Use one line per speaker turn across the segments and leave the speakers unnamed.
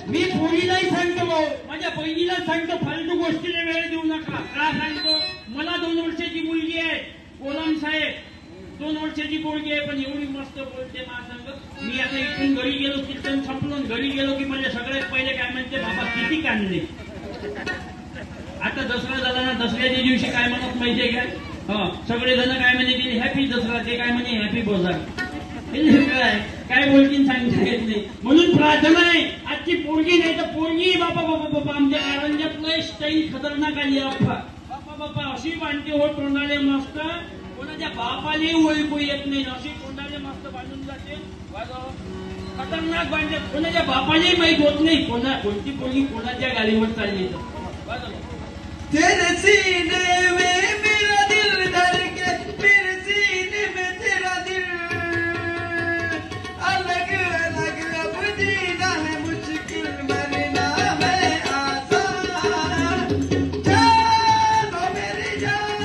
मी पोरीलाही सांगतो भाऊ, माझ्या बहिणीला सांगतो, फालतू गोष्टीला वेळ देऊ नका. का सांगतो? मला 2 वर्षाची मुलगी आहे, कोलम साहेब 2 वर्षाची पोरगी आहे, पण एवढी मस्त बोलते मा सांग. मी आता इथून घरी गेलो, कीर्तन संपलं, घरी गेलो की म्हणजे सगळ्यात पहिले काय म्हणते, बाबा किती काढले. आता दसरा झाला ना, दसऱ्याच्या दिवशी काय म्हणत माहितीये काय, सगळे जण काय म्हणे, हॅपी दसरा, ते काय म्हणे हॅपी बाजार. काय बोलतील सांगता येत नाही. म्हणून प्रार्थना आहे, आजची पोरगी नाही तर पोरगी बापा बापा बापा आमच्या कारंजातलं स्टाईल खतरनाक आली. बापा बापा अशी बांधते हो तोंडाले मस्त, कोणाच्या बापाले ओळखू येत नाही, अशी तोंडाले मस्त बांधून जाते. खतरनाक बांधते, कोणाच्या बापालाही माहित होत नाही कोणती पोरगी कोणाच्या गाडीवर चालली.
तेरे सीने में मेरा दिल धड़के, मेरे सीने में तेरा दिल, अलग अलग अब जीना है मुश्किल, मरना है आसान. जान ओ मेरी जान,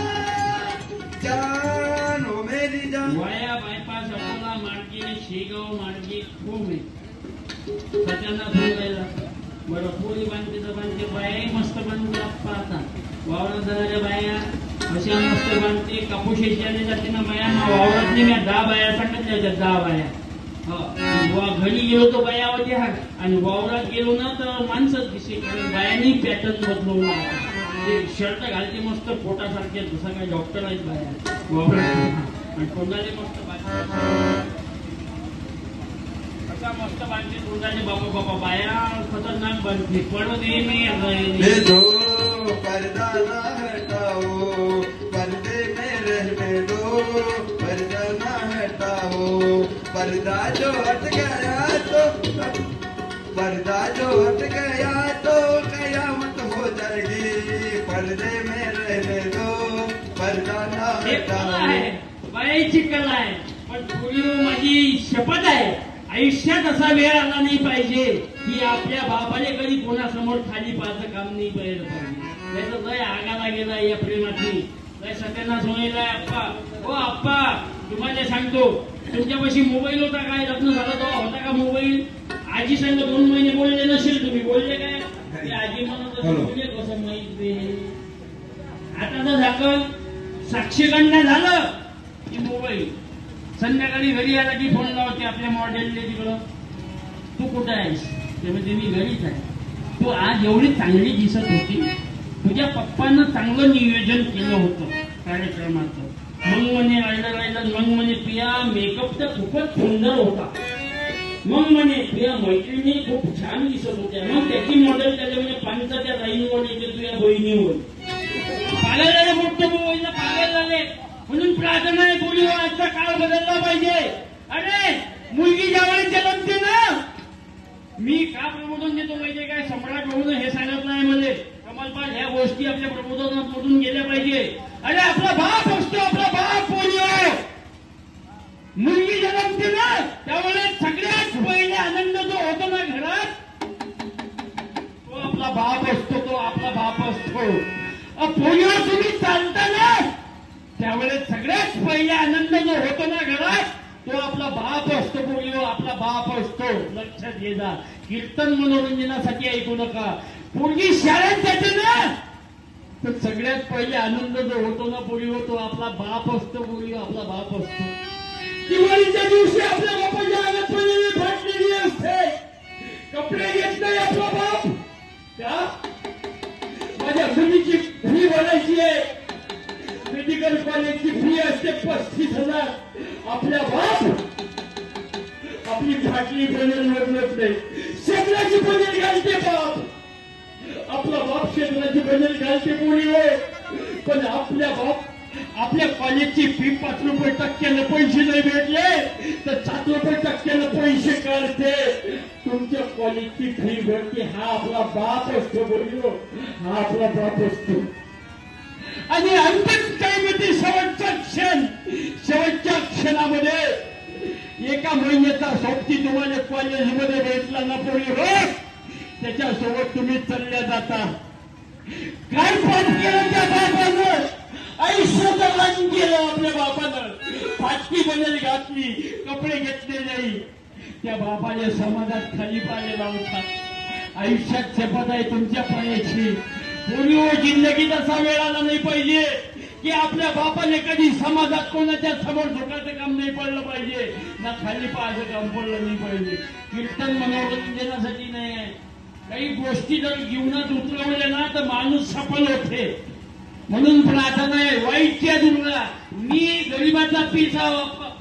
जान ओ मेरी जान.
वाया बायपास अकोला मार्गे, शेगाव मार्गे खूप आहे. सत्यांना फोन बरं, पोरी बांधते तर बांधते, बाया मस्त बांधतात. पाहता वावरात जाणाऱ्या बाया अशा मस्त बांधते. कापूस शेती जाते ना बाया, वावरात नाही, मी 10 बाया सांगितल्या होत्या, 10 बाया. घरी गेलो तो बाया होत्या आणि वावरात गेलो ना तर माणसंच दिसे, कारण बायांनी पॅटर्न बदलवून ते शर्ट घालते मस्त पोटासारखे, जसं काय डॉक्टर आहेत बाया वावरात, आणि तोंडाले मस्त मस्त बांधते तोंडाने. बाबा बाबा बाया खतरनाक बांधते. पडदे में
दो पर्दा ना हटाओ, पर्दे में रहने दो, पर्दा ना हटाओ. पर्दा जो हट गया तो, पर्दा जो हट गया तो कयामत हो जाएगी. पर्दे में रहने दो, पर्दा ना हटाओ.
बायाची कला आहे, पण थोडी माझी शपथ आहे, आयुष्यात असा वेळ आला नाही पाहिजे की आपल्या बापाने कधी कोणासमोर खाली पाहायचं काम नाही पाहिजे. त्याचं लय आगाला गेला या प्रेमाची, लय सगळ्यांना सोयलाय. आप्पा हो आप्पा, तुम्हाला सांगतो, तुमच्यापाशी मोबाईल होता काय, लग्न झालं तेव्हा होता का मोबाईल? आजी सांग 2 महिने बोलले नसेल तुम्ही, बोलले काय? ते आजी म्हणत बोलले कसं माहिती. आता तर झालं साक्षीकरण झालं की मोबाईल. संध्याकाळी घरी आला की फोन लावते आपल्या मॉडेलने, तिकडं तू कुठं आहेस, ते म्हणजे मी घरीच आहे. तू आज एवढी चांगली दिसत होती, तुझ्या पप्पानं चांगलं नियोजन केलं होतं कार्यक्रमाचं. मग म्हणे राहिलं, मग म्हणे प्रिया मेकअप तर खूपच सुंदर होता, मग म्हणे प्रिया मैत्रिणी खूप छान दिसत होत्या. मग त्याची मॉडेल त्याच्या म्हणजे पाणीच्या लाईनवर येते तुझ्या बहिणीवर. पागायला झाले, मोठ्या मोबाईलला पागायला झाले. म्हणून प्रार्थना आहे, बोली आजचा काळ बदलला पाहिजे. अरे मुलगी ज्यावेळेस जन्मते ना, मी का प्रबोधन देतो पाहिजे काय, सम्राट म्हणून हे सांगत नाही मध्ये कमलपाल, ह्या गोष्टी आपल्या प्रबोधनातून गेल्या पाहिजे. अरे आपला बाप असतो, आपला बाप बोलिओ. मुलगी जन्मते ना त्यावेळेस सगळ्यात पहिले आनंद जो होतो ना घरात, तो आपला बाप असतो, तो आपला बाप असतो. पोलिओ तुम्ही चालताना त्यावेळेस सगळ्यात पहिले आनंद जो होतो ना घरात, तो आपला बाप असतो. पोलिओ आपला बाप असतो, लक्षात घे जा. कीर्तन मनोरंजनासाठी ऐकू नका. पोरगी शाळेत जाते ना तर सगळ्यात पहिले आनंद जो होतो ना पोलिओ, तो आपला बाप असतो. पोलिओ आपला बाप असतो. दिवाळीच्या दिवशी आपल्या बापाच्या अंगात पडलेली फाटलेली असते, कपडे घेत नाही आपला बाप. त्या माझ्या मुलीची फी भरायची आहे, मेडिकल कॉलेजची फी असते 35,000. आपल्या बाप आपली फाटली पनेल बदलत नाही, शेतलाची पनेल घालते बाप. आपला बाप शेतलाची पनेल घालते पोळीवर, पण आपल्या बाप आपल्या कॉलेजची फी 5 रुपये टक्क्यानं पैसे नाही भेटले तर 7 रुपये टक्क्यानं पैसे काढते. तुमच्या कॉलेजची फी भरते, हा आपला बाप असतो. बोललो हा आपला बाप असतो. आणि अंतिम टाइममध्ये शेवटच्या क्षणामध्ये एका महिन्याचा सोबती तुम्हाला कॉलेजमध्ये भेटला ना पोरी हो, त्याच्यासोबत तुम्ही चालल्या जाता. काय पाप केलं त्या बापानं, आयुष्य जगण केलं आपल्या बापानं. फाटकी बनेल घातली, कपडे घेतले नाही, त्या बापाने समाजात खाली पाय लावतात. आयुष्यात शपथ आहे तुमच्या पायाची, पूर्वी जिंदगीत असा वेळ आला नाही पाहिजे की आपल्या बापाने कधी समाजात कोणाच्या समोर झोकायचं काम नाही पडलं पाहिजे, ना खाली पाहायचं काम पडलं नाही पाहिजे. कीर्तन मनोरंजनासाठी नाही आहे. काही गोष्टी जर जीवनात उतरवल्या ना तर माणूस सफल होते. म्हणून प्रार्थना आहे वाईटच्या दूरला. मी गरीबाचा पिसा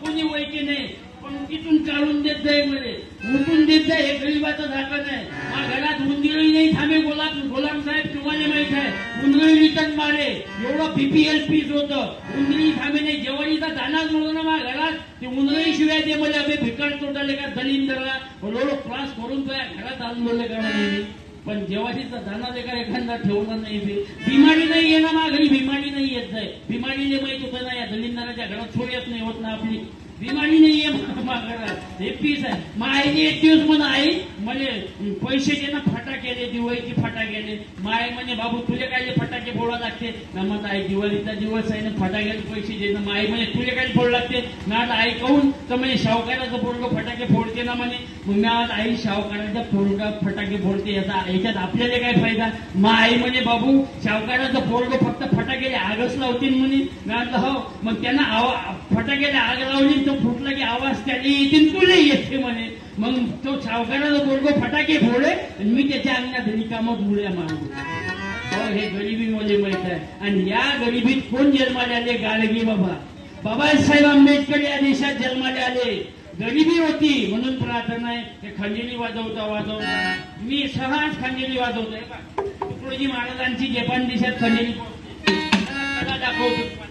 कोणी वाईट नाही, पंक्तीतून काढून देत जाय मध्ये उठून देत जाय, हे गरीबाचं धाकण आहे. माझ्या घरात उंदीरही नाही थांबे. गोलाम साहेब तुम्हाला माहित आहे, उंदरी रिटर्न मारे एवढं बीपीएल पीस होतं, उंदरी थांबे नाही. जेवारीचा दानाच नव्हता ना माझ्या घरात, ते उंदरही शिवाय ते मला अभे भिकाड तोटाले का दलिंदरला रोड क्रॉस करून तो घरात आणले का म्हणे. पण जेवारीचा दाना लेकर एखादा ठेवला नाही. बिमारी नाही आहे ना माझ्या घरी, बिमारी नाही येत आहे. बिमारीले माहित होतं ना या दलिंदराच्या घरात सोड येत नाही होत ना आपली, बिमारी नाहीये माझ्या घरात. हे पीस आहे. मग आईने एक दिवस म्हणा आई म्हणजे पैसे दे ना, फटाके दिवाळीची फटाके. माय म्हणे बाबू तुझे काय फटाके फोडा लागते ना. मग आई दिवाळीचा दिवस आहे ना, फटाक्याचे पैसे दे ना. माई म्हणे तुझे काय फोड लागते ना. आता आई कहून तर म्हणे शाहूकाराचं पोरगं फटाके फोडते ना म्हणे. मग मी आज आई शाहूकाराचा पोरगा फटाके फोडते याच्यात आपल्याला काय फायदा. मग आई म्हणे बाबू शाहूकाराचं पोरगं फक्त फटाके आगच लावतील म्हणे. मी हो मग त्यांना फटाक्याला आग लावली तो फुटला की आवाज त्याला येतील तुला येते म्हणे. मग तो सावकाराचा पोरगं फटाके फोडे आणि मी त्याच्या अंगात रिकामत उड्या मारतो. हे गरिबी मध्ये माहित आहे. आणि या गरिबीत कोण जन्माला आले? गाडगी बाबा. बाबासाहेब आंबेडकर या देशात जन्माला आले. गरिबी होती म्हणून प्रार्थना आहे. हे खंजिरी वाजवता मी सहज खंजिरी वाजवतोय. तुकडोजी महाराजांची जपान देशात खंजिरी दाखवतो.